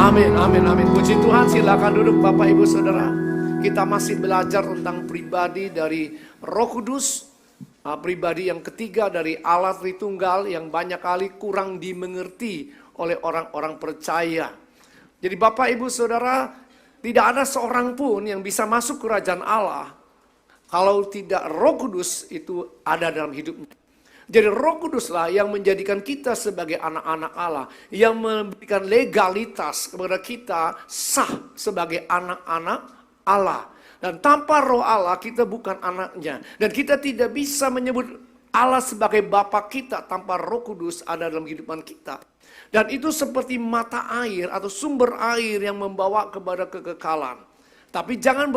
Amin, amin, amin. Puji Tuhan, silakan duduk Bapak Ibu Saudara. Kita masih belajar tentang pribadi dari Roh Kudus. Pribadi yang ketiga dari Allah Tritunggal yang banyak kali kurang dimengerti oleh orang-orang percaya. Jadi Bapak Ibu Saudara, tidak ada seorang pun yang bisa masuk kerajaan Allah kalau tidak Roh Kudus itu ada dalam hidupnya. Jadi Roh Kuduslah yang menjadikan kita sebagai anak-anak Allah, yang memberikan legalitas kepada kita sah sebagai anak-anak Allah. Dan tanpa Roh Allah kita bukan anaknya. Dan kita tidak bisa menyebut Allah sebagai Bapa kita tanpa Roh Kudus ada dalam kehidupan kita. Dan itu seperti mata air atau sumber air yang membawa kepada kekekalan. Tapi jangan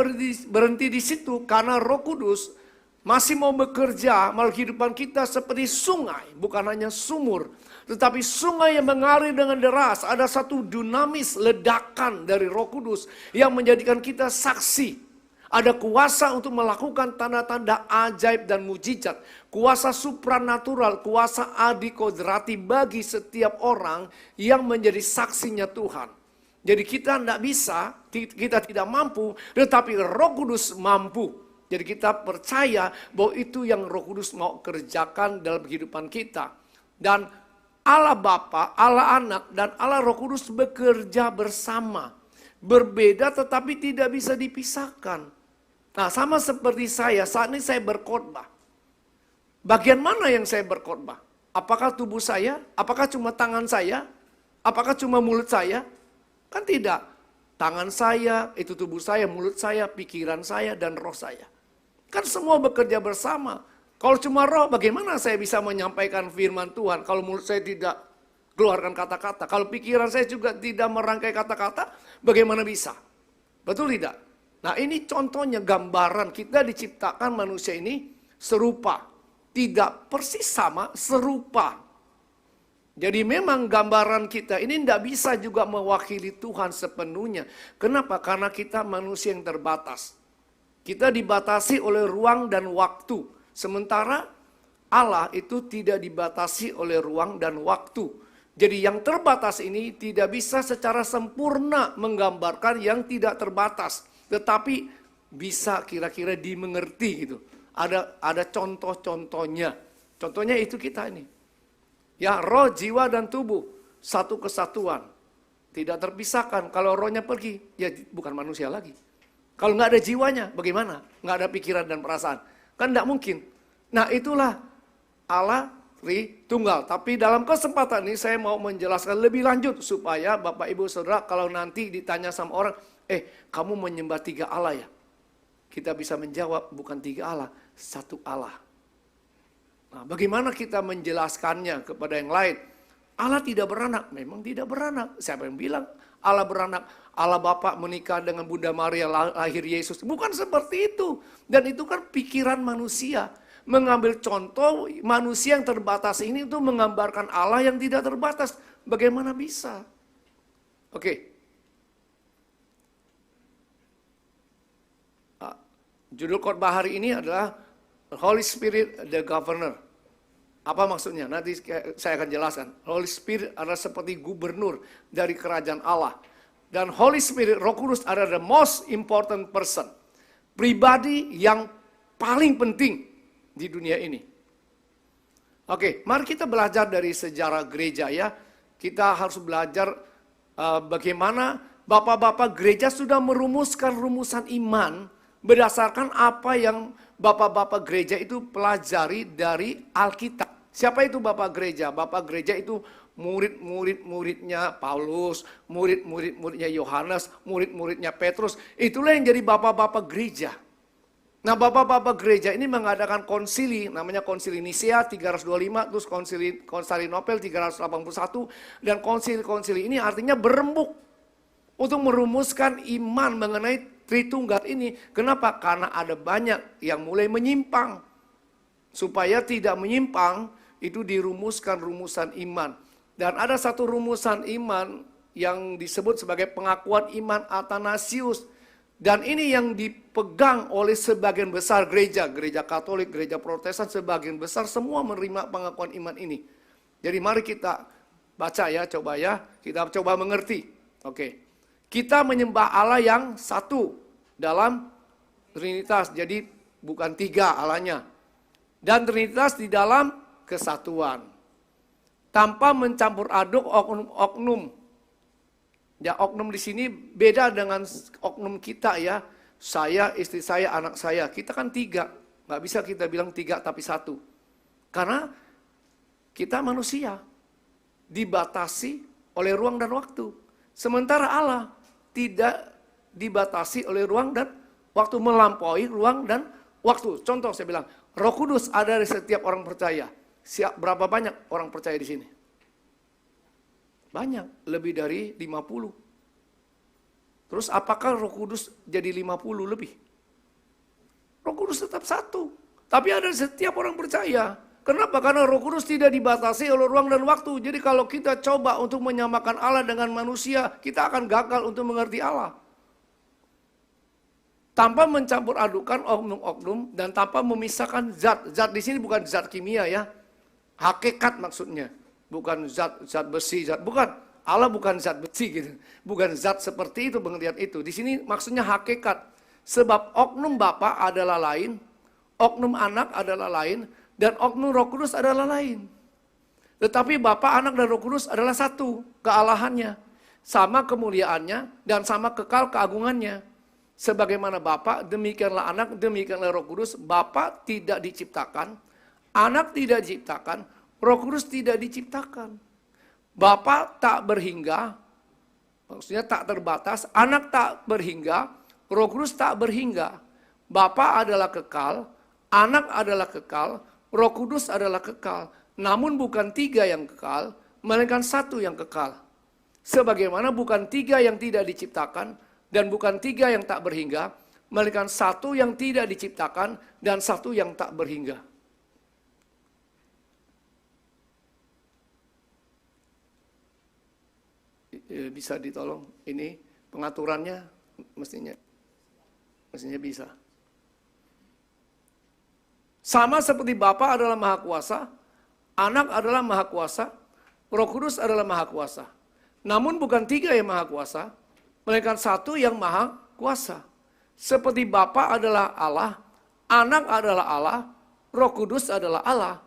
berhenti di situ, karena Roh Kudus masih mau bekerja malah kehidupan kita seperti sungai, bukan hanya sumur, tetapi sungai yang mengalir dengan deras. Ada satu dinamis ledakan dari Roh Kudus yang menjadikan kita saksi. Ada kuasa untuk melakukan tanda-tanda ajaib dan mujizat, kuasa supranatural, kuasa adikodrati bagi setiap orang yang menjadi saksinya Tuhan. Jadi kita tidak bisa, kita tidak mampu, tetapi Roh Kudus mampu. Jadi kita percaya bahwa itu yang Roh Kudus mau kerjakan dalam kehidupan kita. Dan Allah Bapa, Allah Anak, dan Allah Roh Kudus bekerja bersama. Berbeda tetapi tidak bisa dipisahkan. Nah, sama seperti saya, saat ini saya berkhotbah. Bagian mana yang saya berkhotbah? Apakah tubuh saya? Apakah cuma tangan saya? Apakah cuma mulut saya? Kan tidak. Tangan saya, itu tubuh saya, mulut saya, pikiran saya, dan roh saya. Kan semua bekerja bersama. Kalau cuma roh, bagaimana saya bisa menyampaikan firman Tuhan? Kalau mulut saya tidak keluarkan kata-kata. Kalau pikiran saya juga tidak merangkai kata-kata, bagaimana bisa? Betul tidak? Nah, ini contohnya gambaran kita diciptakan manusia ini serupa. Tidak persis sama, serupa. Jadi memang gambaran kita ini tidak bisa juga mewakili Tuhan sepenuhnya. Kenapa? Karena kita manusia yang terbatas. Kita dibatasi oleh ruang dan waktu. Sementara Allah itu tidak dibatasi oleh ruang dan waktu. Jadi yang terbatas ini tidak bisa secara sempurna menggambarkan yang tidak terbatas. Tetapi bisa kira-kira dimengerti gitu. Ada contoh-contohnya. Contohnya itu kita ini. Ya, roh, jiwa, dan tubuh. Satu kesatuan. Tidak terpisahkan. Kalau rohnya pergi, ya bukan manusia lagi. Kalau nggak ada jiwanya, bagaimana? Nggak ada pikiran dan perasaan. Kan nggak mungkin. Nah, itulah Allah Tritunggal. Tapi dalam kesempatan ini saya mau menjelaskan lebih lanjut. Supaya Bapak Ibu Saudara kalau nanti ditanya sama orang, kamu menyembah 3 Allah ya? Kita bisa menjawab, bukan 3 Allah, 1 Allah. Nah, bagaimana kita menjelaskannya kepada yang lain? Allah tidak beranak, memang tidak beranak. Siapa yang bilang Allah beranak? Allah Bapa menikah dengan Bunda Maria, lahir Yesus. Bukan seperti itu. Dan itu kan pikiran manusia. Mengambil contoh manusia yang terbatas ini untuk menggambarkan Allah yang tidak terbatas. Bagaimana bisa? Oke. Judul khotbah hari ini adalah Holy Spirit the Governor. Apa maksudnya? Nanti saya akan jelaskan. Holy Spirit adalah seperti gubernur dari kerajaan Allah. Dan Holy Spirit, Roh Kudus adalah the most important person. Pribadi yang paling penting di dunia ini. Oke, mari kita belajar dari sejarah gereja ya. Kita harus belajar bagaimana bapak-bapak gereja sudah merumuskan rumusan iman berdasarkan apa yang bapak-bapak gereja itu pelajari dari Alkitab. Siapa itu bapak gereja? Bapak gereja itu murid-muridnya Paulus, muridnya Yohanes, murid-muridnya Petrus. Itulah yang jadi bapak-bapak gereja. Nah, bapak-bapak gereja ini mengadakan konsili, namanya konsili Nisea 325, terus konsili Konstantinopel 381, dan konsili-konsili ini artinya berembuk untuk merumuskan iman mengenai Tritunggal ini. Kenapa? Karena ada banyak yang mulai menyimpang. Supaya tidak menyimpang, itu dirumuskan rumusan iman. Dan ada satu rumusan iman yang disebut sebagai pengakuan iman Athanasius. Dan ini yang dipegang oleh sebagian besar gereja. Gereja Katolik, gereja Protestan, sebagian besar semua menerima pengakuan iman ini. Jadi mari kita baca ya, coba ya. Kita coba mengerti. Oke. Kita menyembah Allah yang satu dalam Trinitas. Jadi bukan tiga Allahnya. Dan Trinitas di dalam kesatuan. Tanpa mencampur aduk oknum-oknum. Ya, oknum di sini beda dengan oknum kita ya. Saya, istri saya, anak saya. Kita kan tiga. Nggak bisa kita bilang tiga tapi satu. Karena kita manusia. Dibatasi oleh ruang dan waktu. Sementara Allah tidak dibatasi oleh ruang dan waktu, melampaui ruang dan waktu. Contoh saya bilang, Roh Kudus ada di setiap orang percaya. Berapa banyak orang percaya di sini? Banyak, lebih dari 50. Terus apakah Roh Kudus jadi 50 lebih? Roh Kudus tetap satu. Tapi ada di setiap orang percaya. Kenapa? Karena Roh Kudus tidak dibatasi oleh ruang dan waktu. Jadi kalau kita coba untuk menyamakan Allah dengan manusia, kita akan gagal untuk mengerti Allah. Tanpa mencampur adukan oknum-oknum dan tanpa memisahkan zat. Zat di sini bukan zat kimia ya. Hakikat maksudnya. Bukan zat besi, bukan. Allah bukan zat besi gitu. Bukan zat seperti itu pengertian itu. Di sini maksudnya hakikat. Sebab oknum Bapa adalah lain, oknum anak adalah lain, dan oknum Roh Kudus adalah lain. Tetapi Bapa, Anak, dan Roh Kudus adalah satu kealahannya. Sama kemuliaannya dan sama kekal keagungannya. Sebagaimana Bapa, demikianlah Anak, demikianlah Roh Kudus. Bapa tidak diciptakan, Anak tidak diciptakan, Roh Kudus tidak diciptakan. Bapa tak berhingga, maksudnya tak terbatas, Anak tak berhingga, Roh Kudus tak berhingga. Bapa adalah kekal, Anak adalah kekal, Roh Kudus adalah kekal. Namun bukan tiga yang kekal, melainkan satu yang kekal. Sebagaimana bukan tiga yang tidak diciptakan, dan bukan tiga yang tak berhingga, melainkan satu yang tidak diciptakan, dan satu yang tak berhingga. Bisa ditolong? Ini pengaturannya mestinya bisa. Sama seperti Bapa adalah Maha Kuasa, Anak adalah Maha Kuasa, Roh Kudus adalah Maha Kuasa. Namun bukan tiga yang Maha Kuasa, melainkan satu yang Maha Kuasa. Seperti Bapa adalah Allah, Anak adalah Allah, Roh Kudus adalah Allah.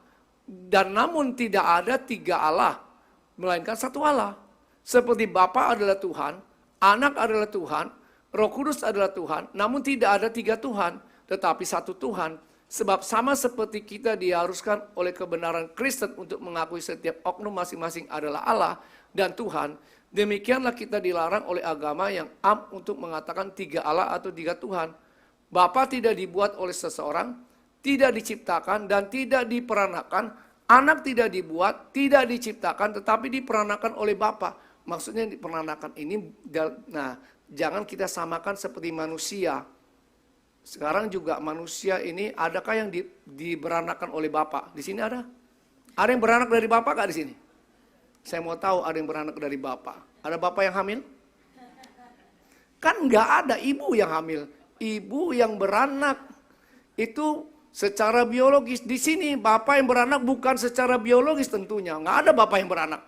Dan namun tidak ada tiga Allah, melainkan satu Allah. Seperti Bapa adalah Tuhan, Anak adalah Tuhan, Roh Kudus adalah Tuhan, namun tidak ada tiga Tuhan, tetapi satu Tuhan. Sebab sama seperti kita diharuskan oleh kebenaran Kristen untuk mengakui setiap oknum masing-masing adalah Allah dan Tuhan, demikianlah kita dilarang oleh agama yang untuk mengatakan tiga Allah atau tiga Tuhan. Bapa tidak dibuat oleh seseorang, tidak diciptakan dan tidak diperanakan. Anak tidak dibuat, tidak diciptakan, tetapi diperanakan oleh Bapa. Maksudnya diperanakan ini, nah jangan kita samakan seperti manusia. Sekarang juga manusia ini adakah yang diberanakan oleh Bapa? Di sini ada? Ada yang beranak dari Bapa gak di sini? Saya mau tahu ada yang beranak dari Bapa. Ada Bapa yang hamil? Kan nggak ada ibu yang hamil. Ibu yang beranak itu secara biologis. Di sini Bapa yang beranak bukan secara biologis tentunya. Nggak ada Bapa yang beranak.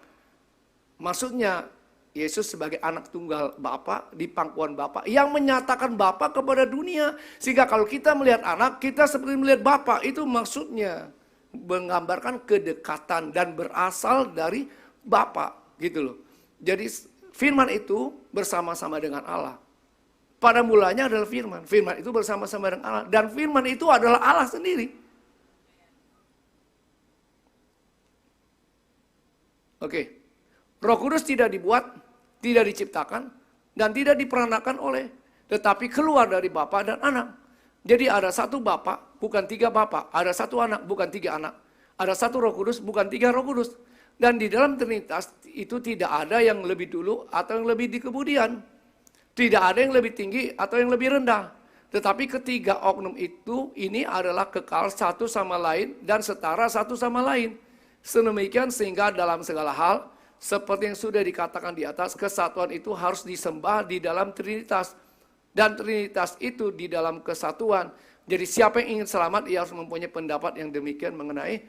Maksudnya Yesus sebagai anak tunggal Bapa di pangkuan Bapa yang menyatakan Bapa kepada dunia. Sehingga kalau kita melihat anak, kita seperti melihat Bapa. Itu maksudnya menggambarkan kedekatan dan berasal dari Bapa gitu loh. Jadi firman itu bersama-sama dengan Allah. Pada mulanya adalah firman. Firman itu bersama-sama dengan Allah. Dan firman itu adalah Allah sendiri. Oke. Roh Kudus tidak dibuat, tidak diciptakan, dan tidak diperanakan oleh, tetapi keluar dari Bapa dan Anak. Jadi ada satu Bapa, bukan tiga Bapa. Ada satu Anak, bukan tiga Anak. Ada satu Roh Kudus, bukan tiga Roh Kudus. Dan di dalam Trinitas itu tidak ada yang lebih dulu atau yang lebih di kemudian. Tidak ada yang lebih tinggi atau yang lebih rendah. Tetapi ketiga oknum itu ini adalah kekal satu sama lain dan setara satu sama lain. Sedemikian sehingga dalam segala hal, seperti yang sudah dikatakan di atas, kesatuan itu harus disembah di dalam Trinitas. Dan Trinitas itu di dalam kesatuan. Jadi siapa yang ingin selamat, ia harus mempunyai pendapat yang demikian mengenai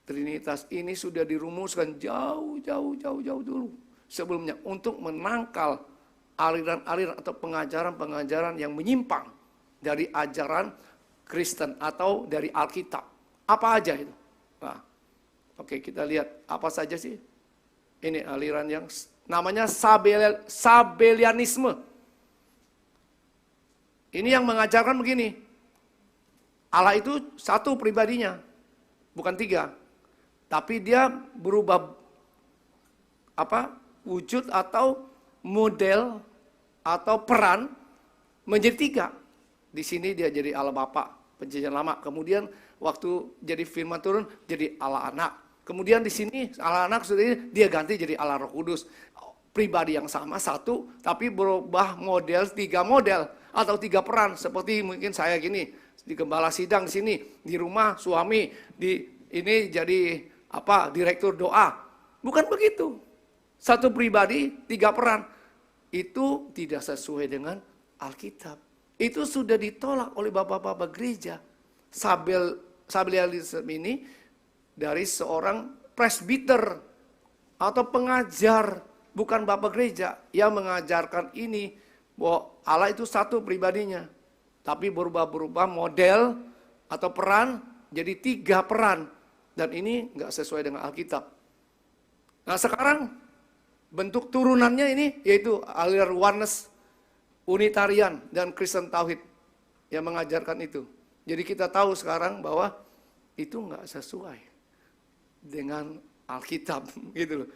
Trinitas. Ini sudah dirumuskan jauh dulu sebelumnya untuk menangkal aliran-aliran atau pengajaran-pengajaran yang menyimpang dari ajaran Kristen atau dari Alkitab. Apa aja itu? Nah, oke, kita lihat apa saja sih. Ini aliran yang namanya Sabellianisme. Ini yang mengajarkan begini. Allah itu satu pribadinya, bukan tiga. Tapi dia berubah wujud atau model atau peran menjadi tiga. Di sini dia jadi Allah Bapa, perjanjian lama. Kemudian waktu jadi firman turun jadi Allah Anak. Kemudian di sini Allah Anak sudah dia ganti jadi Allah Roh Kudus. Pribadi yang sama satu, tapi berubah model, tiga model atau tiga peran. Seperti mungkin saya gini, di gembala sidang di sini, di rumah suami, ini jadi direktur doa. Bukan begitu. Satu pribadi, tiga peran. Itu tidak sesuai dengan Alkitab. Itu sudah ditolak oleh bapak-bapak gereja. Sabellianisme ini dari seorang presbiter atau pengajar, bukan bapak gereja yang mengajarkan ini bahwa Allah itu satu pribadinya, tapi berubah-berubah model atau peran jadi tiga peran, dan ini nggak sesuai dengan Alkitab. Nah sekarang bentuk turunannya ini yaitu aliran Oneness, Unitarian, dan Kristen Tauhid yang mengajarkan itu. Jadi kita tahu sekarang bahwa itu nggak sesuai dengan Alkitab, gitu loh.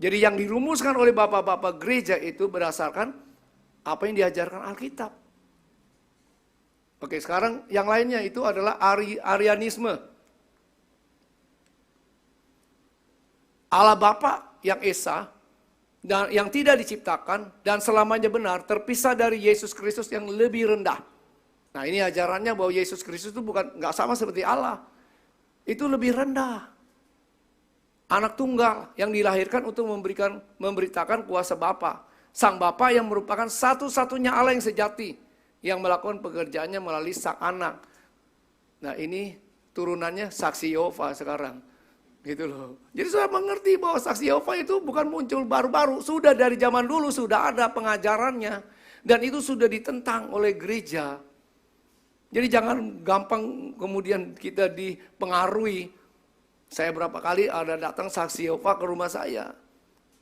Jadi yang dirumuskan oleh bapak-bapak gereja itu berdasarkan apa yang diajarkan Alkitab. Oke, sekarang yang lainnya itu adalah Arianisme. Allah Bapa yang Esa dan yang tidak diciptakan dan selamanya benar terpisah dari Yesus Kristus yang lebih rendah. Nah, ini ajarannya bahwa Yesus Kristus itu nggak sama seperti Allah. Itu lebih rendah. Anak tunggal yang dilahirkan untuk memberitakan kuasa Bapa. Sang Bapa yang merupakan satu-satunya Allah yang sejati, yang melakukan pekerjaannya melalui sang anak. Nah, ini turunannya saksi Yehova sekarang. Gitu loh. Jadi saya mengerti bahwa saksi Yehova itu bukan muncul baru-baru. Sudah dari zaman dulu sudah ada pengajarannya. Dan itu sudah ditentang oleh gereja. Jadi jangan gampang kemudian kita dipengaruhi. Saya berapa kali ada datang saksi Yehova ke rumah saya.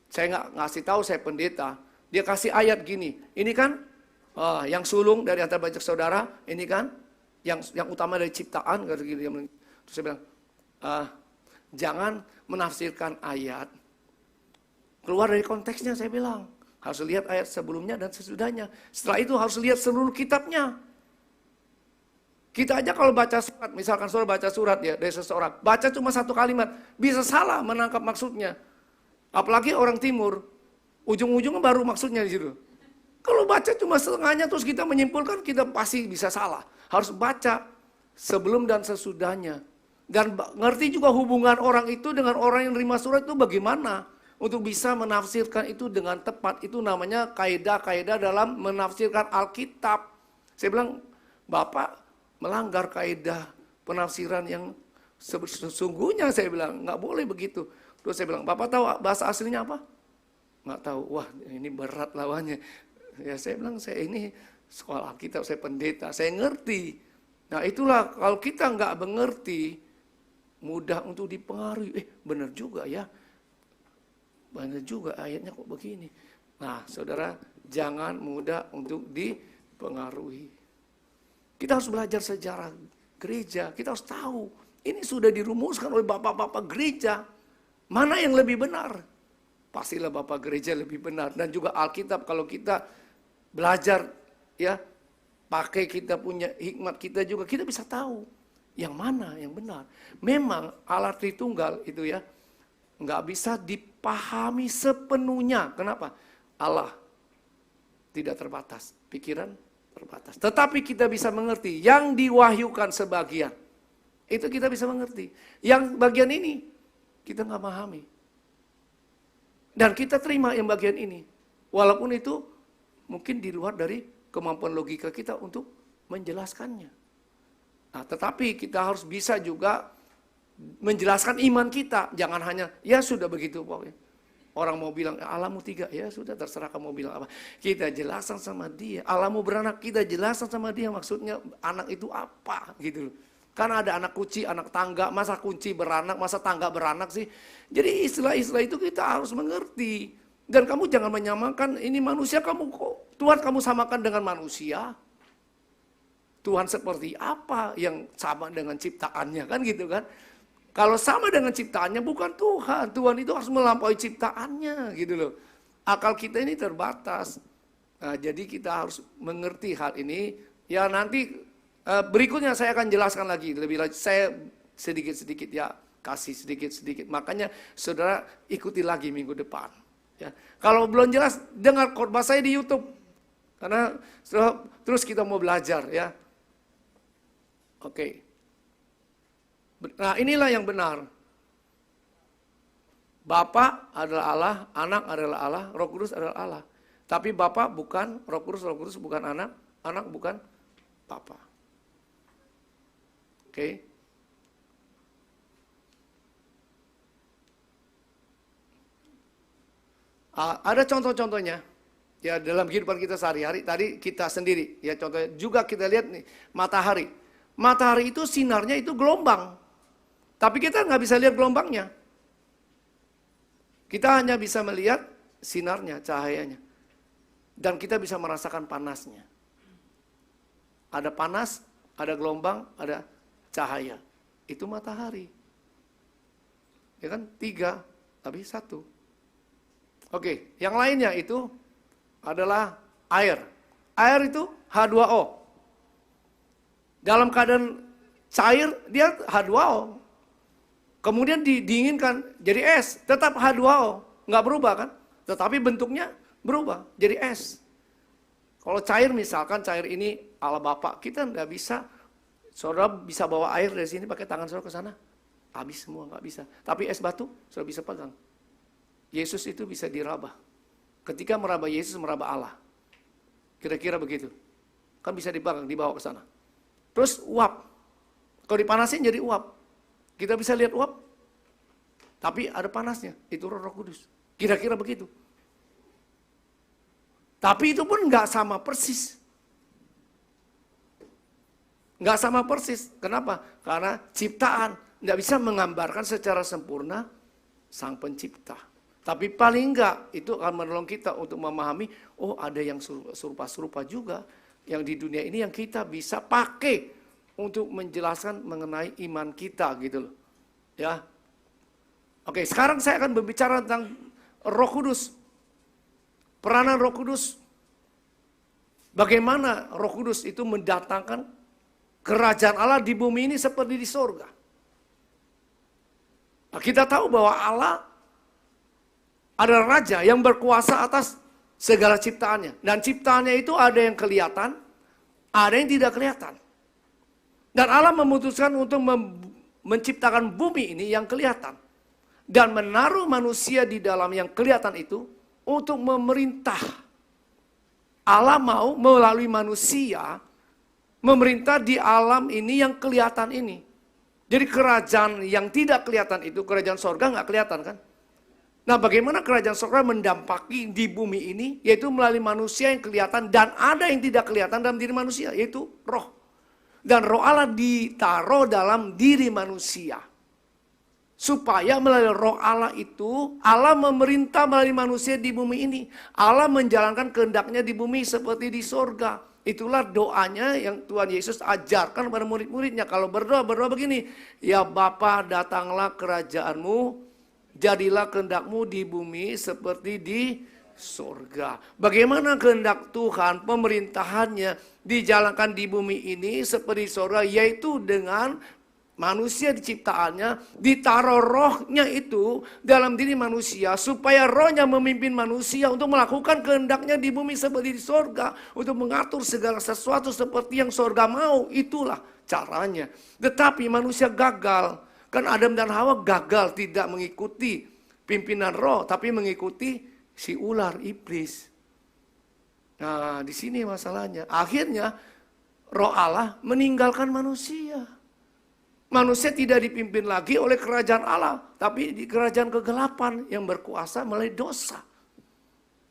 Saya nggak ngasih tahu saya pendeta. Dia kasih ayat gini. Ini kan yang sulung dari antara banyak saudara. Ini kan yang utama dari ciptaan. Terus saya bilang, jangan menafsirkan ayat keluar dari konteksnya. Saya bilang harus lihat ayat sebelumnya dan sesudahnya. Setelah itu harus lihat seluruh kitabnya. Kita aja kalau baca surat, misalkan saudara baca surat ya dari seseorang, baca cuma satu kalimat, bisa salah menangkap maksudnya. Apalagi orang timur, ujung-ujungnya baru maksudnya di situ. Kalau baca cuma setengahnya terus kita menyimpulkan, kita pasti bisa salah. Harus baca sebelum dan sesudahnya. Dan ngerti juga hubungan orang itu dengan orang yang nerima surat itu bagaimana. Untuk bisa menafsirkan itu dengan tepat. Itu namanya kaidah-kaidah dalam menafsirkan Alkitab. Saya bilang, Bapak melanggar kaidah penafsiran yang sesungguhnya. Saya bilang, nggak boleh begitu. Terus saya bilang, Bapak tahu bahasa aslinya apa? Nggak tahu. Wah, ini berat lawannya. Ya saya bilang, saya ini sekolah Alkitab, saya pendeta, saya ngerti. Nah itulah kalau kita nggak mengerti, mudah untuk dipengaruhi. Benar juga ya. Benar juga ayatnya kok begini. Nah saudara, jangan mudah untuk dipengaruhi. Kita harus belajar sejarah gereja. Kita harus tahu. Ini sudah dirumuskan oleh bapak-bapak gereja. Mana yang lebih benar? Pastilah bapak gereja lebih benar. Dan juga Alkitab kalau kita belajar ya, pakai kita punya hikmat kita juga, kita bisa tahu yang mana yang benar. Memang Allah Tritunggal itu ya, nggak bisa dipahami sepenuhnya. Kenapa? Allah tidak terbatas, pikiran terbatas. Tetapi kita bisa mengerti yang diwahyukan sebagian. Itu kita bisa mengerti. Yang bagian ini kita nggak pahami. Dan kita terima yang bagian ini. Walaupun itu mungkin di luar dari kemampuan logika kita untuk menjelaskannya. Nah, tetapi kita harus bisa juga menjelaskan iman kita. Jangan hanya, ya sudah begitu pokoknya. Orang mau bilang Allahmu 3, ya sudah terserah kamu bilang apa. Kita jelasan sama dia. Allahmu beranak, kita jelasan sama dia maksudnya anak itu apa gitu loh. Karena ada anak kunci, anak tangga, masa kunci beranak, masa tangga beranak sih. Jadi istilah-istilah itu kita harus mengerti. Dan kamu jangan menyamakan ini manusia, kamu kok Tuhan kamu samakan dengan manusia. Tuhan seperti apa yang sama dengan ciptaannya kan gitu kan. Kalau sama dengan ciptaannya bukan Tuhan. Tuhan itu harus melampaui ciptaannya gitu loh. Akal kita ini terbatas. Nah, jadi kita harus mengerti hal ini. Ya nanti berikutnya saya akan jelaskan lagi. Lebih lanjut saya sedikit-sedikit ya. Kasih sedikit-sedikit. Makanya saudara ikuti lagi minggu depan. Ya. Kalau belum jelas dengar khotbah saya di YouTube. Karena terus kita mau belajar ya. Oke. Nah inilah yang benar. Bapa adalah Allah, anak adalah Allah, Roh Kudus adalah Allah. Tapi Bapa bukan Roh Kudus bukan anak, anak bukan Bapa. Oke. Ada contoh-contohnya. Ya dalam kehidupan kita sehari-hari, tadi kita sendiri. Ya contohnya juga kita lihat nih, matahari. Matahari itu sinarnya itu gelombang. Tapi kita nggak bisa lihat gelombangnya. Kita hanya bisa melihat sinarnya, cahayanya. Dan kita bisa merasakan panasnya. Ada panas, ada gelombang, ada cahaya. Itu matahari. Ya kan? 3, tapi 1. Oke, yang lainnya itu adalah air. Air itu H2O. Dalam keadaan cair, dia H2O. Kemudian didinginkan jadi es, tetap H2O, nggak berubah kan? Tetapi bentuknya berubah jadi es. Kalau cair misalkan cair ini ala Bapak, kita nggak bisa, saudara bisa bawa air dari sini pakai tangan saudara ke sana, habis semua nggak bisa. Tapi es batu saudara bisa pegang. Yesus itu bisa diraba. Ketika meraba Yesus meraba Allah, kira-kira begitu. Kan bisa dipegang, dibawa ke sana. Terus uap, kalau dipanasin jadi uap. Kita bisa lihat uap, tapi ada panasnya. Itu Roh Kudus. Kira-kira begitu. Tapi itu pun nggak sama persis. Nggak sama persis. Kenapa? Karena ciptaan nggak bisa menggambarkan secara sempurna Sang Pencipta. Tapi paling nggak itu akan menolong kita untuk memahami, oh ada yang serupa-serupa juga yang di dunia ini yang kita bisa pakai untuk menjelaskan mengenai iman kita gitu loh. Ya. Oke, sekarang saya akan berbicara tentang Roh Kudus. Peranan Roh Kudus. Bagaimana Roh Kudus itu mendatangkan kerajaan Allah di bumi ini seperti di sorga. Nah, kita tahu bahwa Allah adalah Raja yang berkuasa atas segala ciptaannya. Dan ciptaannya itu ada yang kelihatan, ada yang tidak kelihatan. Dan Allah memutuskan untuk menciptakan bumi ini yang kelihatan. Dan menaruh manusia di dalam yang kelihatan itu untuk memerintah. Allah mau melalui manusia memerintah di alam ini yang kelihatan ini. Jadi kerajaan yang tidak kelihatan itu, kerajaan sorga nggak kelihatan kan? Nah bagaimana kerajaan sorga mendampaki di bumi ini, yaitu melalui manusia yang kelihatan dan ada yang tidak kelihatan dalam diri manusia, yaitu roh. Dan roh Allah ditaruh dalam diri manusia. Supaya melalui roh Allah itu, Allah memerintah melalui manusia di bumi ini. Allah menjalankan kehendaknya di bumi seperti di sorga. Itulah doanya yang Tuhan Yesus ajarkan kepada murid-muridnya. Kalau berdoa begini. Ya Bapa, datanglah kerajaanmu, jadilah kehendakmu di bumi seperti di sorga. Bagaimana kehendak Tuhan, pemerintahannya dijalankan di bumi ini seperti sorga, yaitu dengan manusia diciptaannya, ditaruh rohnya itu dalam diri manusia, supaya rohnya memimpin manusia untuk melakukan kehendaknya di bumi seperti di sorga, untuk mengatur segala sesuatu seperti yang sorga mau. Itulah caranya. Tetapi manusia gagal, kan Adam dan Hawa gagal tidak mengikuti pimpinan roh, tapi mengikuti si ular iblis. Nah, di sini masalahnya. Akhirnya roh Allah meninggalkan manusia. Manusia tidak dipimpin lagi oleh kerajaan Allah, tapi di kerajaan kegelapan yang berkuasa melalui dosa.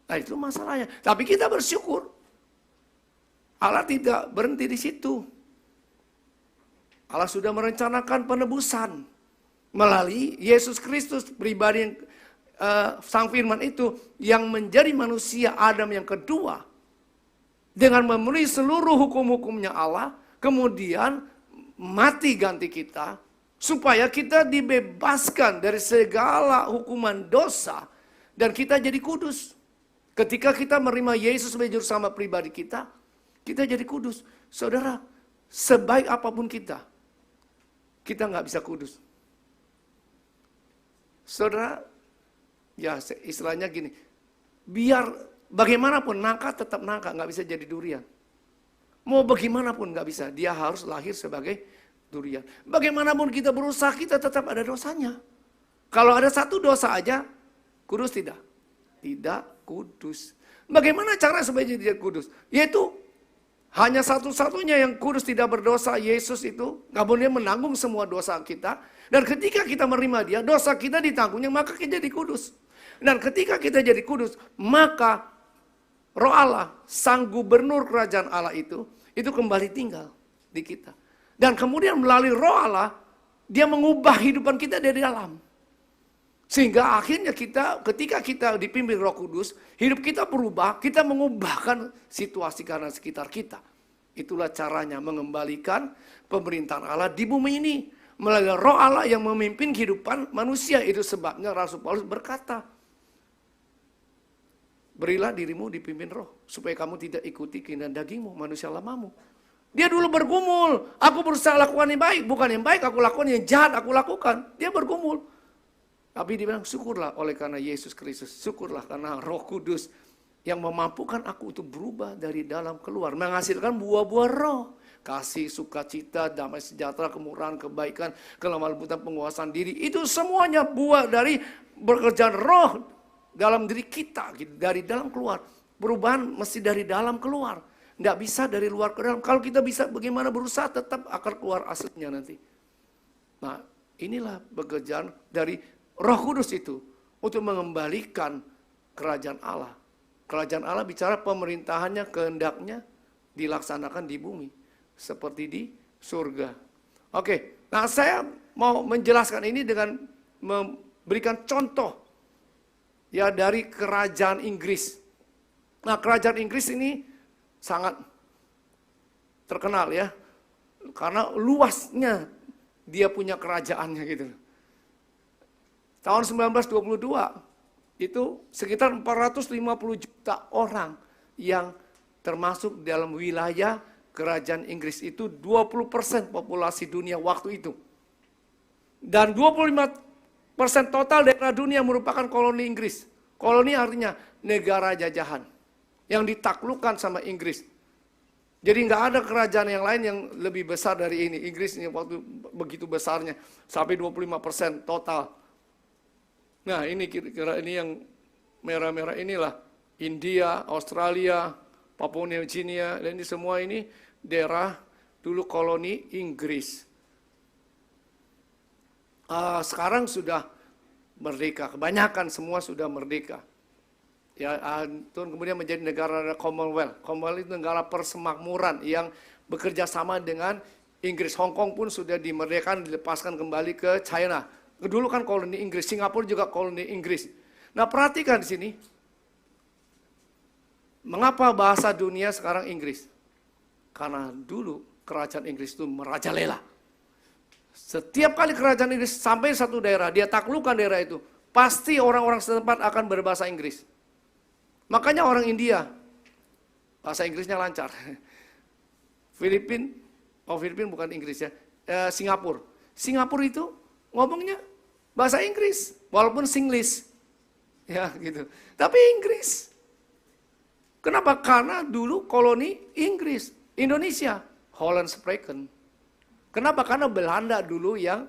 Nah itu masalahnya. Tapi kita bersyukur. Allah tidak berhenti di situ. Allah sudah merencanakan penebusan melalui Yesus Kristus pribadi yang Sang Firman itu yang menjadi manusia Adam yang kedua. Dengan memenuhi seluruh hukum-hukumnya Allah, kemudian mati ganti kita, supaya kita dibebaskan dari segala hukuman dosa, dan kita jadi kudus. Ketika kita menerima Yesus sebagai juru selamat pribadi kita jadi kudus. Saudara, sebaik apapun kita nggak bisa kudus. Saudara, ya istilahnya gini, biar bagaimanapun nangka tetap nangka, nggak bisa jadi durian. Mau bagaimanapun nggak bisa, dia harus lahir sebagai durian. Bagaimanapun kita berusaha, kita tetap ada dosanya. Kalau ada satu dosa aja, kudus tidak? Tidak kudus. Bagaimana cara supaya dia kudus? Yaitu hanya satu-satunya yang kudus tidak berdosa, Yesus itu. Kemudian menanggung semua dosa kita. Dan ketika kita menerima dia, dosa kita ditanggungnya, maka kita jadi kudus. Dan ketika kita jadi kudus, maka Roh Allah, sang gubernur kerajaan Allah itu kembali tinggal di kita. Dan kemudian melalui Roh Allah, dia mengubah kehidupan kita dari dalam. Sehingga akhirnya ketika kita dipimpin Roh Kudus, hidup kita berubah, kita mengubahkan situasi karena sekitar kita. Itulah caranya mengembalikan pemerintahan Allah di bumi ini. Melalui Roh Allah yang memimpin kehidupan manusia. Itu sebabnya Rasul Paulus berkata, berilah dirimu dipimpin Roh, supaya kamu tidak ikuti keinginan dagingmu, manusia lamamu. Dia dulu bergumul, aku berusaha lakukan yang baik, bukan yang baik aku lakukan, yang jahat aku lakukan. Dia bergumul. Tapi dia bilang, syukurlah oleh karena Yesus Kristus. Syukurlah karena Roh Kudus yang memampukan aku untuk berubah dari dalam keluar. Menghasilkan buah-buah roh. Kasih, sukacita, damai sejahtera, kemurahan, kebaikan, kelemah lembutan, penguasaan diri. Itu semuanya buah dari bekerjaan roh dalam diri kita. Dari dalam keluar. Perubahan mesti dari dalam keluar. Tidak bisa dari luar ke dalam. Kalau kita bisa bagaimana berusaha tetap akan keluar aslinya nanti. Nah inilah pekerjaan dari Roh Kudus itu untuk mengembalikan kerajaan Allah. Kerajaan Allah bicara pemerintahannya, kehendaknya dilaksanakan di bumi seperti di surga. Oke, nah saya mau menjelaskan ini dengan memberikan contoh ya dari kerajaan Inggris. Nah, kerajaan Inggris ini sangat terkenal ya, karena luasnya dia punya kerajaannya gitu. Tahun 1922 itu sekitar 450 juta orang yang termasuk dalam wilayah kerajaan Inggris. Itu 20% populasi dunia waktu itu. Dan 25% total daerah dunia merupakan koloni Inggris. Koloni artinya negara jajahan yang ditaklukkan sama Inggris. Jadi nggak ada kerajaan yang lain yang lebih besar dari ini. Inggris ini waktu begitu besarnya sampai 25% total. Nah ini kira-kira ini yang merah-merah inilah India, Australia, Papua New Guinea, dan ini semua ini daerah dulu koloni Inggris. Sekarang sudah merdeka, kebanyakan semua sudah merdeka. Ya, kemudian menjadi negara Commonwealth. Commonwealth itu negara persemakmuran yang bekerja sama dengan Inggris. Hong Kong pun sudah dimerdekakan, dilepaskan kembali ke China. Dulu kan koloni Inggris, Singapura juga koloni Inggris. Nah perhatikan di sini, mengapa bahasa dunia sekarang Inggris? Karena dulu kerajaan Inggris itu merajalela. Setiap kali kerajaan Inggris sampai satu daerah, dia taklukkan daerah itu, pasti orang-orang setempat akan berbahasa Inggris. Makanya orang India, bahasa Inggrisnya lancar. Filipina bukan Inggris ya, Singapura. Singapura itu ngomongnya bahasa Inggris, walaupun Singlish, ya gitu. Tapi Inggris. Kenapa? Karena dulu koloni Inggris, Indonesia, Holland Spreken. Kenapa? Karena Belanda dulu yang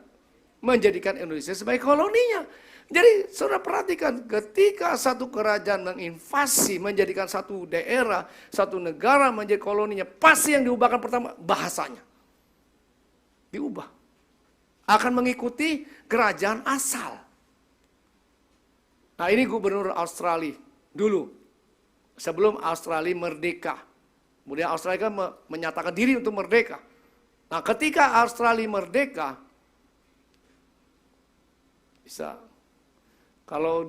menjadikan Indonesia sebagai koloninya. Jadi saudara perhatikan, ketika satu kerajaan menginvasi, menjadikan satu daerah, satu negara menjadi koloninya, pasti yang diubahkan pertama bahasanya. Diubah. akan mengikuti kerajaan asal. Nah, ini gubernur Australia dulu, sebelum Australia merdeka. Kemudian Australia kan menyatakan diri untuk merdeka. Nah, ketika Australia merdeka, bisa kalau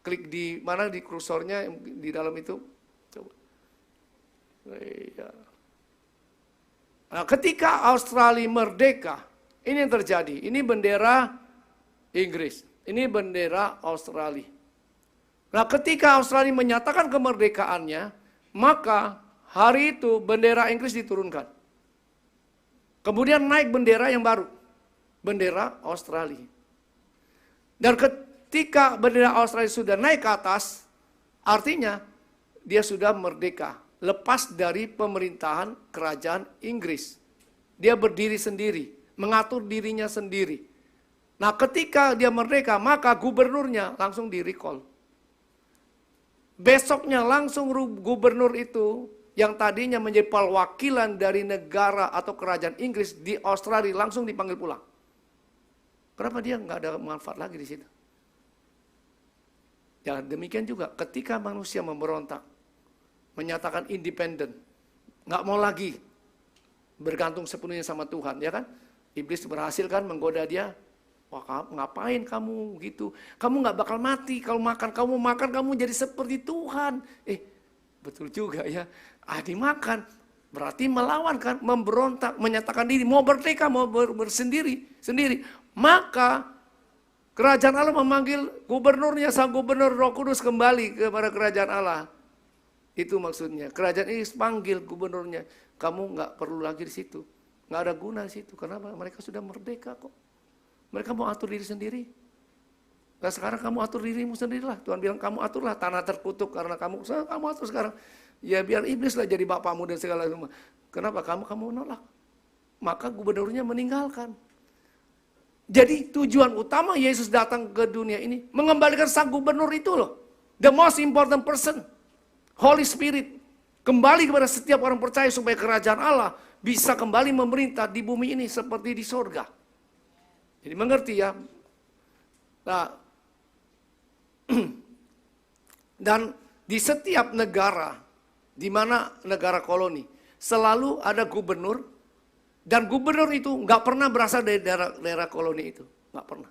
klik di mana di kursornya di dalam itu, coba. Nah, ketika Australia merdeka, ini yang terjadi. Ini bendera Inggris, ini bendera Australia. Nah, ketika Australia menyatakan kemerdekaannya, maka hari itu bendera Inggris diturunkan. Kemudian naik bendera yang baru, bendera Australia. Dan ketika bendera Australia sudah naik ke atas, artinya dia sudah merdeka, lepas dari pemerintahan kerajaan Inggris. Dia berdiri sendiri, mengatur dirinya sendiri. Nah, ketika dia merdeka, maka gubernurnya langsung di-recall. Besoknya langsung gubernur itu yang tadinya menjadi perwakilan dari negara atau kerajaan Inggris di Australia langsung dipanggil pulang. Kenapa dia nggak ada manfaat lagi di situ? Ya, demikian juga ketika manusia memberontak, menyatakan independen, nggak mau lagi bergantung sepenuhnya sama Tuhan, ya kan? Iblis berhasil kan menggoda dia. Wah, ngapain kamu gitu? Kamu nggak bakal mati kalau makan, kamu jadi seperti Tuhan. Betul juga ya. Dimakan berarti melawan kan, memberontak, menyatakan diri, mau merdeka, mau bersendiri. Maka kerajaan Allah memanggil gubernurnya, sang gubernur Roh Kudus kembali kepada kerajaan Allah. Itu maksudnya. Kerajaan ini panggil gubernurnya, kamu nggak perlu lagi di situ, nggak ada guna di situ. Kenapa? Mereka sudah merdeka kok. Mereka mau atur diri sendiri. Nah, sekarang kamu atur dirimu sendirilah. Tuhan bilang kamu aturlah tanah terkutuk karena kamu atur sekarang. Ya biar iblis lah jadi bapakmu dan segala macam. Kenapa kamu nolak? Maka gubernurnya meninggalkan. Jadi tujuan utama Yesus datang ke dunia ini mengembalikan sang gubernur itu loh. The most important person, Holy Spirit, kembali kepada setiap orang percaya supaya kerajaan Allah bisa kembali memerintah di bumi ini seperti di sorga. Jadi mengerti ya. Nah, dan di setiap negara, di mana negara koloni, selalu ada gubernur, dan gubernur itu nggak pernah berasal dari daerah koloni itu, nggak pernah.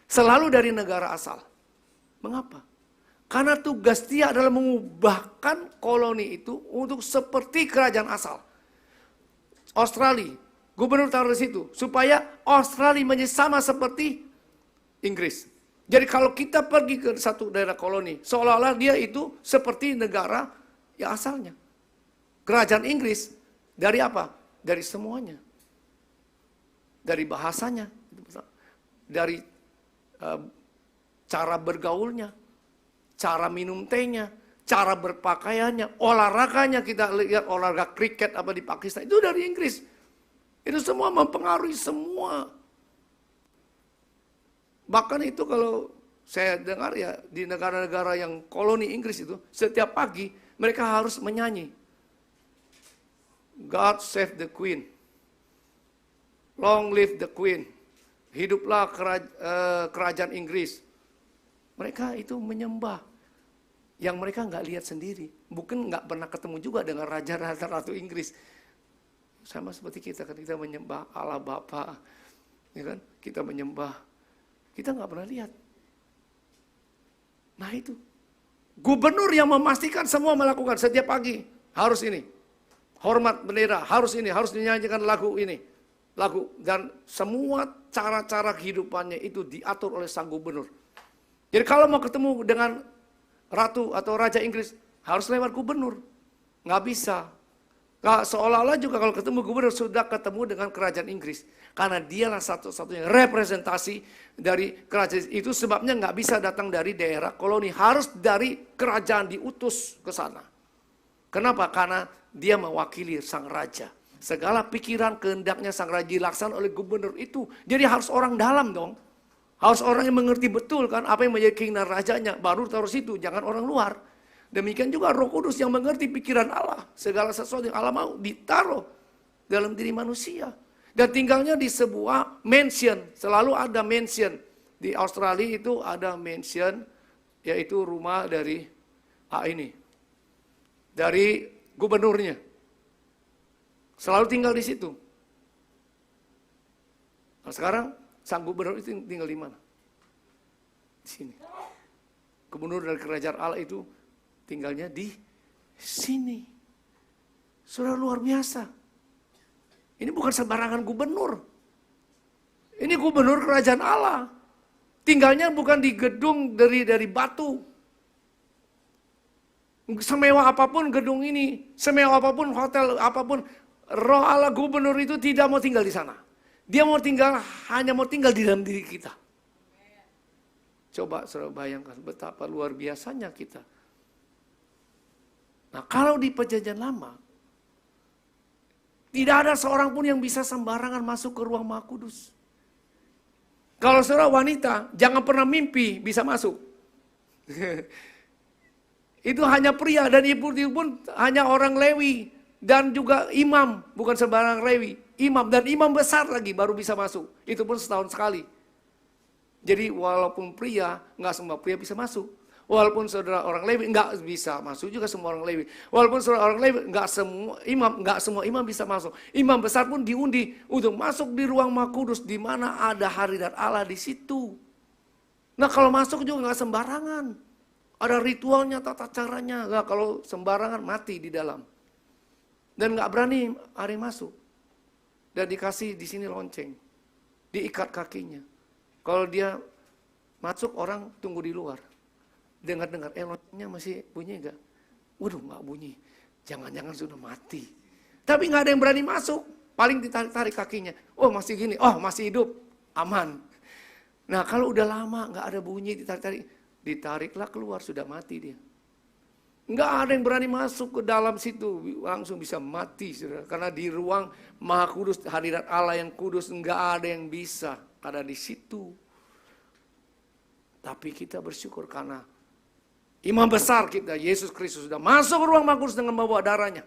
Selalu dari negara asal. Mengapa? Karena tugas dia adalah mengubahkan koloni itu untuk seperti kerajaan asal. Australia, gubernur taruh di situ supaya Australia menjadi sama seperti Inggris. Jadi kalau kita pergi ke satu daerah koloni, seolah-olah dia itu seperti negara yang asalnya. Kerajaan Inggris dari apa? Dari semuanya. Dari bahasanya, dari cara bergaulnya, cara minum tehnya, cara berpakaiannya, olahraganya. Kita lihat olahraga kriket apa di Pakistan itu dari Inggris. Itu semua mempengaruhi semua. Bahkan itu kalau saya dengar ya di negara-negara yang koloni Inggris itu setiap pagi mereka harus menyanyi God save the Queen, long live the Queen, hiduplah kerajaan Inggris. Mereka itu menyembah yang mereka nggak lihat sendiri, mungkin nggak pernah ketemu juga dengan raja-raja ratu Inggris. Sama seperti kita kan, kita menyembah Allah Bapa, ya kan? Kita menyembah, kita nggak pernah lihat. Nah itu, gubernur yang memastikan semua melakukan setiap pagi harus ini, hormat bendera, harus ini, harus dinyanyikan lagu ini, lagu, dan semua cara-cara kehidupannya itu diatur oleh sang gubernur. Jadi kalau mau ketemu dengan ratu atau raja Inggris harus lewat gubernur, nggak bisa. Nah, seolah-olah juga kalau ketemu gubernur sudah ketemu dengan kerajaan Inggris. Karena dialah satu-satunya representasi dari kerajaan itu, sebabnya nggak bisa datang dari daerah koloni. Harus dari kerajaan diutus ke sana. Kenapa? Karena dia mewakili sang raja. Segala pikiran kehendaknya sang raja dilaksanakan oleh gubernur itu. Jadi harus orang dalam dong. Harus orang yang mengerti betul kan apa yang menjadi keinginan rajanya. Baru taruh situ, jangan orang luar. Demikian juga Roh Kudus yang mengerti pikiran Allah. Segala sesuatu yang Allah mau ditaruh dalam diri manusia. Dan tinggalnya di sebuah mansion, selalu ada mansion. Di Australia itu ada mansion, yaitu rumah dari dari gubernurnya. Selalu tinggal di situ. Nah, sekarang sang gubernur itu tinggal di mana? Di sini. Gubernur dari kerajaan Allah itu tinggalnya di sini. Saudara, luar biasa. Ini bukan sembarangan gubernur. Ini gubernur kerajaan Allah. Tinggalnya bukan di gedung dari batu. Semewah apapun gedung ini, semewah apapun hotel apapun, Roh Allah gubernur itu tidak mau tinggal di sana. Dia hanya mau tinggal di dalam diri kita. Coba saudara bayangkan betapa luar biasanya kita. Nah, kalau di perjanjian lama, tidak ada seorang pun yang bisa sembarangan masuk ke ruang Maha Kudus. Kalau saudara wanita, jangan pernah mimpi bisa masuk. Itu hanya pria, dan ibu pun hanya orang Lewi. Dan juga imam, bukan sembarang Lewi. Imam, dan imam besar lagi baru bisa masuk. Itu pun setahun sekali. Jadi walaupun pria, nggak semua pria bisa masuk. Walaupun saudara orang Lewi, nggak bisa masuk juga semua orang Lewi. Walaupun saudara orang Lewi, nggak semua imam bisa masuk. Imam besar pun diundi untuk masuk di ruang Maha Kudus, di mana ada hadirat Allah di situ. Nah, kalau masuk juga nggak sembarangan. Ada ritualnya, tata caranya. Nggak, kalau sembarangan mati di dalam. Dan nggak berani ada yang masuk. Dan dikasih di sini lonceng. Diikat kakinya. Kalau dia masuk, orang tunggu di luar. Dengar-dengar, loncengnya masih bunyi nggak? Waduh, nggak bunyi. Jangan-jangan sudah mati. Tapi nggak ada yang berani masuk. Paling ditarik-tarik kakinya. Oh, masih gini. Oh, masih hidup. Aman. Nah, kalau udah lama nggak ada bunyi, ditarik-tarik. Ditariklah keluar, sudah mati dia. Nggak ada yang berani masuk ke dalam situ. Langsung bisa mati, saudara. Karena di ruang Maha Kudus, hadirat Allah yang kudus, nggak ada yang bisa ada di situ. Tapi kita bersyukur karena imam besar kita, Yesus Kristus, sudah masuk ke ruang Maha Kudus dengan membawa darahnya.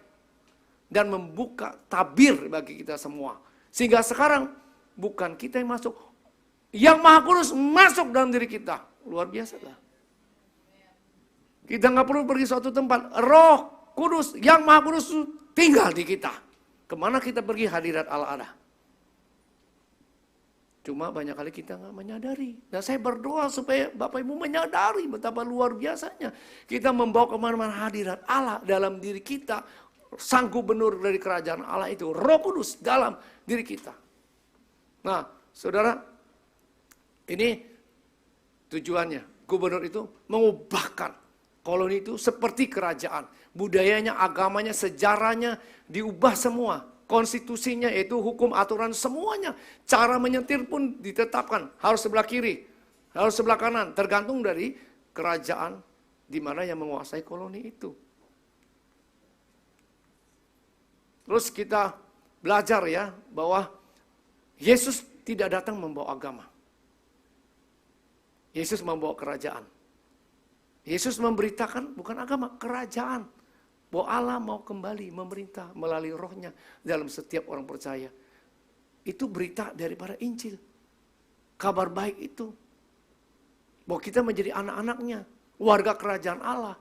Dan membuka tabir bagi kita semua. Sehingga sekarang bukan kita yang masuk. Yang Maha Kudus masuk dalam diri kita. Luar biasa lah. Kita nggak perlu pergi suatu tempat. Roh Kudus, yang Maha Kudus tinggal di kita. Kemana kita pergi, hadirat Allah ada. Cuma banyak kali kita nggak menyadari. Dan saya berdoa supaya Bapak Ibu menyadari betapa luar biasanya. Kita membawa kemana-mana hadirat Allah dalam diri kita. Sang gubernur dari kerajaan Allah itu, Roh Kudus dalam diri kita. Nah, saudara, ini tujuannya. Gubernur itu mengubahkan koloni itu seperti kerajaan. Budayanya, agamanya, sejarahnya diubah semua. Konstitusinya, yaitu hukum, aturan, semuanya. Cara menyetir pun ditetapkan. Harus sebelah kiri, harus sebelah kanan. Tergantung dari kerajaan di mana yang menguasai koloni itu. Terus kita belajar ya, bahwa Yesus tidak datang membawa agama. Yesus membawa kerajaan. Yesus memberitakan bukan agama, kerajaan. Bahwa Allah mau kembali memerintah melalui rohnya dalam setiap orang percaya. Itu berita daripada Injil. Kabar baik itu. Bahwa kita menjadi anak-anaknya, warga kerajaan Allah.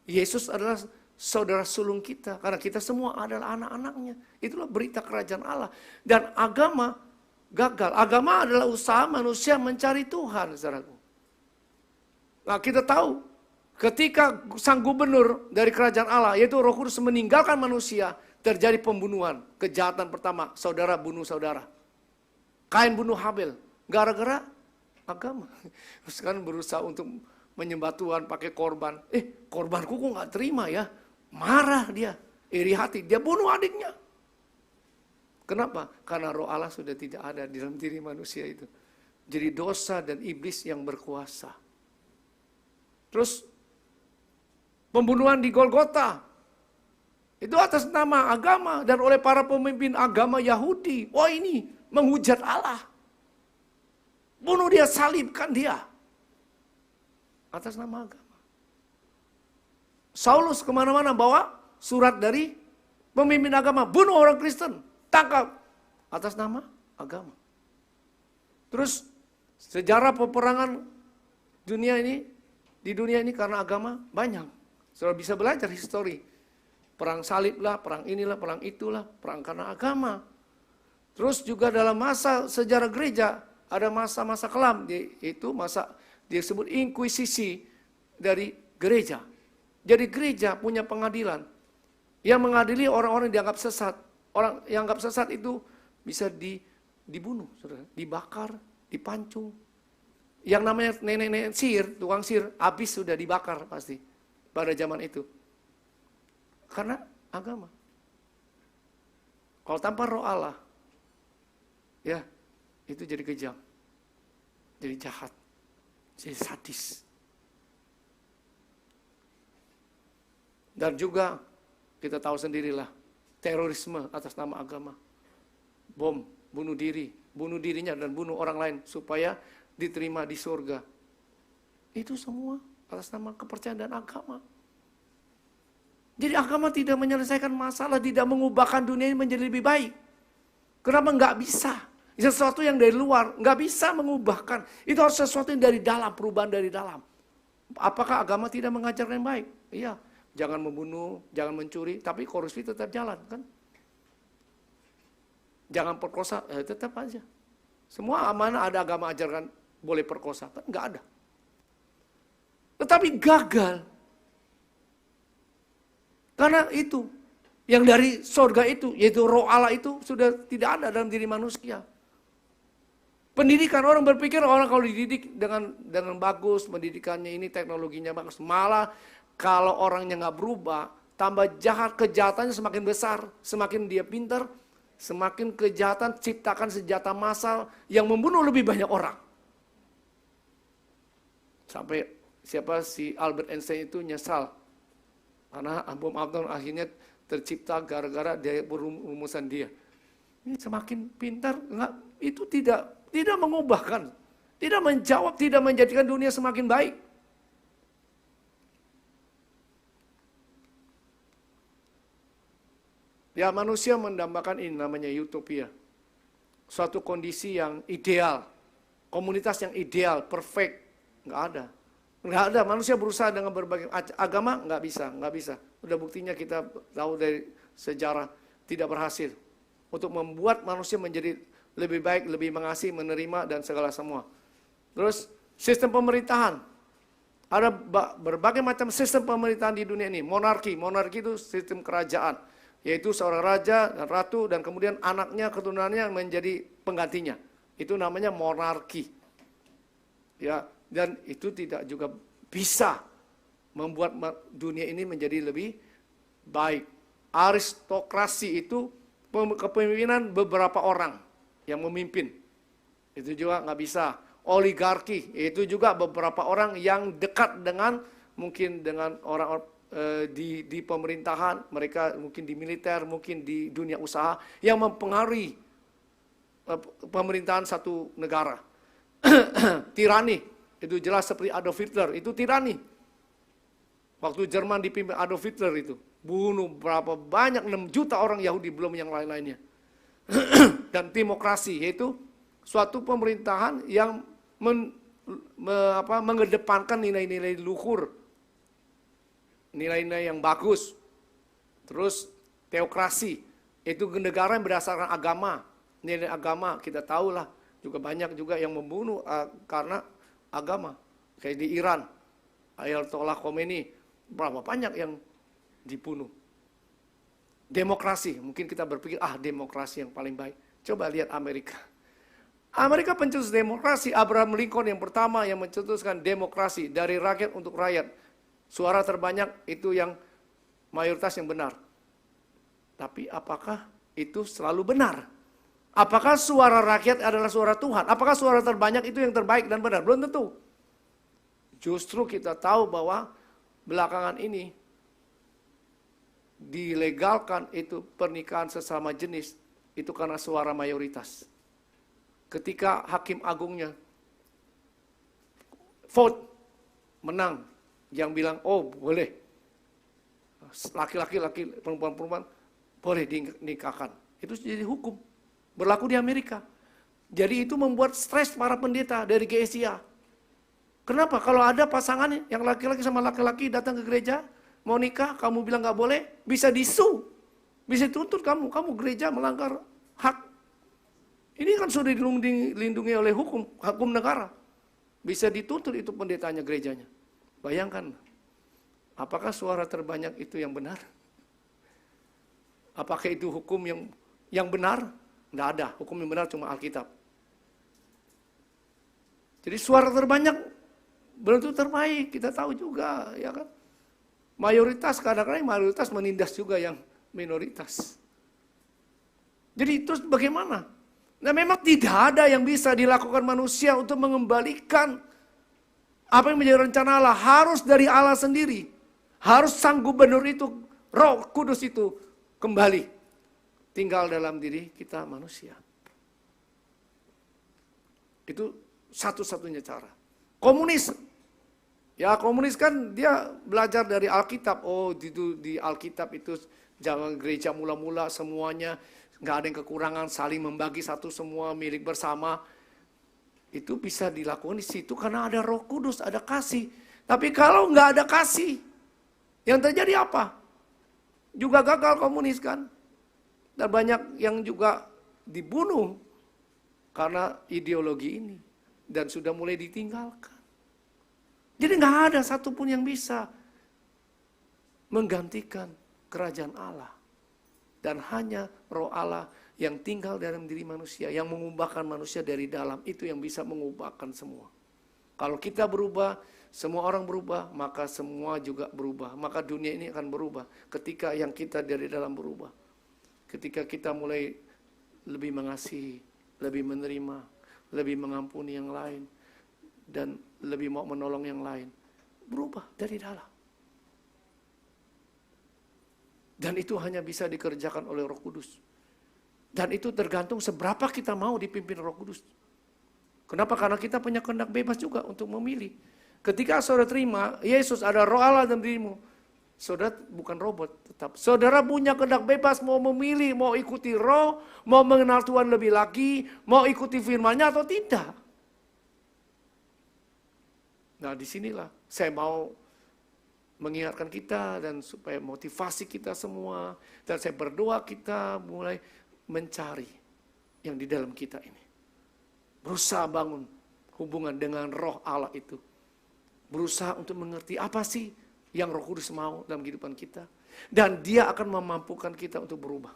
Yesus adalah saudara sulung kita, karena kita semua adalah anak-anaknya. Itulah berita kerajaan Allah. Dan agama gagal. Agama adalah usaha manusia mencari Tuhan, saudaraku. Nah, kita tahu ketika sang gubernur dari kerajaan Allah, yaitu Roh Kudus, meninggalkan manusia, terjadi pembunuhan. Kejahatan pertama, saudara bunuh saudara. Kain bunuh Habel, gara-gara agama. Terus kan berusaha untuk menyembah Tuhan pakai korban. Korbanku kok gak terima ya? Marah dia, iri hati, dia bunuh adiknya. Kenapa? Karena roh Allah sudah tidak ada di dalam diri manusia itu. Jadi dosa dan iblis yang berkuasa. Terus pembunuhan di Golgota. Itu atas nama agama dan oleh para pemimpin agama Yahudi. Oh, ini menghujat Allah. Bunuh dia, salibkan dia. Atas nama agama. Saulus kemana-mana bawa surat dari pemimpin agama. Bunuh orang Kristen. Tangkap. atas nama agama. Terus sejarah peperangan dunia ini, di dunia ini karena agama banyak. Saudara bisa belajar histori. Perang salib lah, perang inilah, perang itulah, perang karena agama. Terus juga dalam masa sejarah gereja, ada masa-masa kelam, itu masa disebut inkuisisi dari gereja. Jadi gereja punya pengadilan yang mengadili orang-orang yang dianggap sesat. Orang yang dianggap sesat itu bisa dibunuh, saudara, dibakar, dipancung. Yang namanya nenek-nenek sihir, tukang sihir, habis sudah dibakar pasti pada zaman itu. Karena agama. Kalau tanpa roh Allah, ya itu jadi kejam, jadi jahat, jadi sadis. Dan juga kita tahu sendirilah terorisme atas nama agama. Bom, bunuh diri, bunuh dirinya dan bunuh orang lain supaya diterima di surga. Itu semua atas nama kepercayaan dan agama. Jadi agama tidak menyelesaikan masalah, tidak mengubahkan dunia ini menjadi lebih baik. Kenapa nggak bisa? Sesuatu yang dari luar nggak bisa mengubahkan. Itu harus sesuatu yang dari dalam, perubahan dari dalam. Apakah agama tidak mengajarkan yang baik? Iya, jangan membunuh, jangan mencuri, tapi korupsi tetap jalan kan? Jangan perkosa, tetap aja. Semua amanah ada agama ajarkan boleh perkosa, kan nggak ada. Tetapi gagal. Karena itu, yang dari surga itu, yaitu roh Allah itu sudah tidak ada dalam diri manusia. Pendidikan, orang berpikir orang kalau dididik dengan bagus, pendidikannya ini teknologinya bagus. Malah kalau orangnya nggak berubah, tambah jahat, kejahatannya semakin besar. Semakin dia pintar, semakin kejahatan ciptakan senjata massal yang membunuh lebih banyak orang. Sampai si Albert Einstein itu nyesal. Karena bom atom akhirnya tercipta gara-gara dia rumusan dia. Ini semakin pintar, itu tidak mengubahkan, tidak menjawab, tidak menjadikan dunia semakin baik. Ya, manusia mendambakan ini namanya utopia. Suatu kondisi yang ideal, komunitas yang ideal, perfect, nggak ada. Nggak ada, manusia berusaha dengan berbagai agama, nggak bisa. Udah buktinya kita tahu dari sejarah, tidak berhasil. Untuk membuat manusia menjadi lebih baik, lebih mengasihi, menerima, dan segala semua. Terus, sistem pemerintahan. Ada berbagai macam sistem pemerintahan di dunia ini. Monarki itu sistem kerajaan. Yaitu seorang raja dan ratu, dan kemudian anaknya, keturunannya menjadi penggantinya. Itu namanya monarki. Ya, dan itu tidak juga bisa membuat dunia ini menjadi lebih baik. Aristokrasi itu kepemimpinan beberapa orang yang memimpin. Itu juga nggak bisa. Oligarki itu juga beberapa orang yang dekat dengan mungkin dengan orang di pemerintahan, mereka mungkin di militer, mungkin di dunia usaha yang mempengaruhi pemerintahan satu negara. Tirani. Itu jelas seperti Adolf Hitler, itu tirani. Waktu Jerman dipimpin Adolf Hitler itu, bunuh berapa banyak, 6 juta orang Yahudi, belum yang lain-lainnya. Dan demokrasi, yaitu suatu pemerintahan yang mengedepankan nilai-nilai luhur, nilai-nilai yang bagus. Terus teokrasi, itu negara yang berdasarkan agama, nilai agama, kita tahulah. Juga banyak juga yang membunuh karena agama, kayak di Iran, Ayatollah Khomeini, berapa banyak yang dibunuh. Demokrasi, mungkin kita berpikir, demokrasi yang paling baik. Coba lihat Amerika. Amerika pencetus demokrasi, Abraham Lincoln yang pertama yang mencetuskan demokrasi dari rakyat untuk rakyat. Suara terbanyak itu yang mayoritas yang benar. Tapi apakah itu selalu benar? Apakah suara rakyat adalah suara Tuhan? Apakah suara terbanyak itu yang terbaik dan benar? Belum tentu. Justru kita tahu bahwa belakangan ini dilegalkan itu pernikahan sesama jenis itu karena suara mayoritas. Ketika hakim agungnya vote menang, yang bilang boleh laki-laki, perempuan-perempuan boleh dinikahkan, itu jadi hukum. Berlaku di Amerika. Jadi itu membuat stres para pendeta dari GSIA. Kenapa? Kalau ada pasangan yang laki-laki sama laki-laki datang ke gereja, mau nikah, kamu bilang nggak boleh, bisa disu. Bisa tuntut kamu gereja melanggar hak. Ini kan sudah dilindungi oleh hukum negara. Bisa dituntut itu pendetanya gerejanya. Bayangkan, apakah suara terbanyak itu yang benar? Apakah itu hukum yang benar? Nggak ada, hukum yang benar cuma Alkitab. Jadi suara terbanyak belum tentu terbaik, kita tahu juga, ya kan? Mayoritas, kadang-kadang mayoritas menindas juga yang minoritas. Jadi terus bagaimana? Nah memang tidak ada yang bisa dilakukan manusia untuk mengembalikan apa yang menjadi rencana Allah. Harus dari Allah sendiri. Harus sang gubernur itu, Roh Kudus itu kembali tinggal dalam diri kita manusia. Itu satu-satunya cara. Komunis. Ya komunis kan dia belajar dari Alkitab. Oh di Alkitab itu jangan gereja mula-mula semuanya. Nggak ada yang kekurangan, saling membagi satu semua milik bersama. Itu bisa dilakukan di situ karena ada Roh Kudus, ada kasih. Tapi kalau nggak ada kasih, yang terjadi apa? Juga gagal komunis kan. Dan banyak yang juga dibunuh karena ideologi ini. Dan sudah mulai ditinggalkan. Jadi nggak ada satupun yang bisa menggantikan kerajaan Allah. Dan hanya Roh Allah yang tinggal dalam diri manusia, yang mengubahkan manusia dari dalam, itu yang bisa mengubahkan semua. Kalau kita berubah, semua orang berubah, maka semua juga berubah. Maka dunia ini akan berubah ketika yang kita dari dalam berubah. Ketika kita mulai lebih mengasihi, lebih menerima, lebih mengampuni yang lain, dan lebih mau menolong yang lain. Berubah dari dalam. Dan itu hanya bisa dikerjakan oleh Roh Kudus. Dan itu tergantung seberapa kita mau dipimpin Roh Kudus. Kenapa? Karena kita punya kehendak bebas juga untuk memilih. Ketika saudara terima, Yesus ada Roh Allah dalam dirimu. Saudara bukan robot, tetap. Saudara punya kehendak bebas mau memilih, mau ikuti Roh, mau mengenal Tuhan lebih lagi, mau ikuti firman-Nya atau tidak. Nah disinilah saya mau mengingatkan kita dan supaya motivasi kita semua. Dan saya berdoa kita mulai mencari yang di dalam kita ini. Berusaha bangun hubungan dengan Roh Allah itu. Berusaha untuk mengerti apa sih yang Roh Kudus mau dalam kehidupan kita. Dan Dia akan memampukan kita untuk berubah.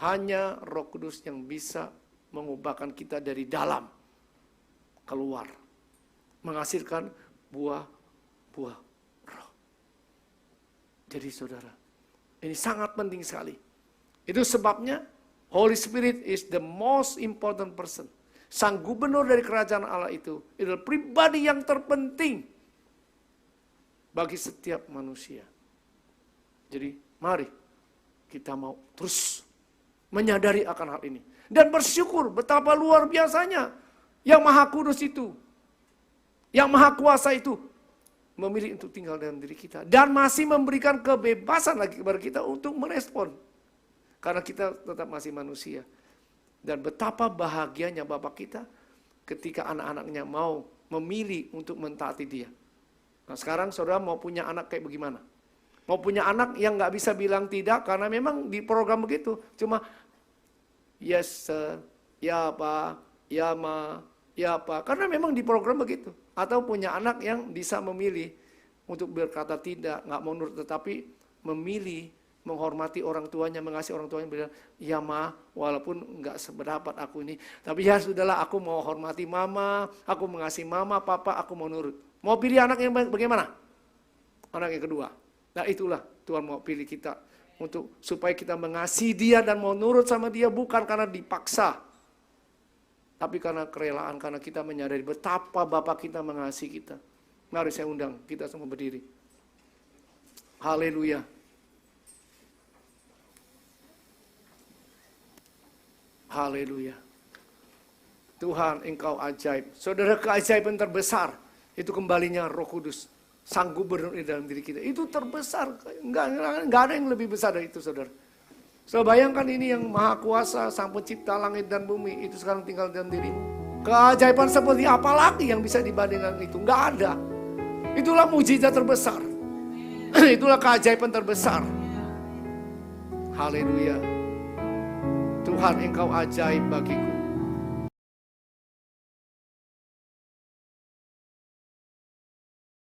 Hanya Roh Kudus yang bisa mengubahkan kita dari dalam keluar. Menghasilkan buah-buah Roh. Jadi saudara, ini sangat penting sekali. Itu sebabnya Holy Spirit is the most important person. Sang gubernur dari kerajaan Allah itu adalah pribadi yang terpenting bagi setiap manusia. Jadi mari kita mau terus menyadari akan hal ini. Dan bersyukur betapa luar biasanya yang Maha Kudus itu, yang Maha Kuasa itu memilih untuk tinggal dalam diri kita. Dan masih memberikan kebebasan lagi kepada kita untuk merespon. Karena kita tetap masih manusia. Dan betapa bahagianya Bapak kita ketika anak-anaknya mau memilih untuk mentaati Dia. Nah sekarang saudara mau punya anak kayak bagaimana? Mau punya anak yang gak bisa bilang tidak karena memang di program begitu. Cuma yes sir, ya pak, ya ma, ya pak. Karena memang di program begitu. Atau punya anak yang bisa memilih untuk berkata tidak, gak mau nurut, tetapi memilih menghormati orang tuanya, mengasihi orang tuanya, bilang, ya ma, walaupun nggak seberapa aku ini, tapi ya sudahlah, aku mau hormati mama, aku mengasihi mama, papa, aku mau nurut. Mau pilih anak yang bagaimana? Anak yang kedua. Nah itulah Tuhan mau pilih kita untuk supaya kita mengasihi Dia dan mau nurut sama Dia bukan karena dipaksa, tapi karena kerelaan, karena kita menyadari betapa Bapa kita mengasihi kita. Mari saya undang kita semua berdiri. Haleluya. Haleluya. Tuhan Engkau ajaib. Saudara, keajaiban terbesar itu kembalinya Roh Kudus, sang gubernur di dalam diri kita. Itu terbesar. Enggak ada yang lebih besar dari itu, saudara. So bayangkan ini yang maha kuasa, sang pencipta langit dan bumi, itu sekarang tinggal dalam dirimu. Keajaiban seperti apa lagi yang bisa dibandingkan itu? Nggak ada. Itulah mujizat terbesar. Itulah keajaiban terbesar. Haleluya. Tuhan, Engkau ajaib bagiku.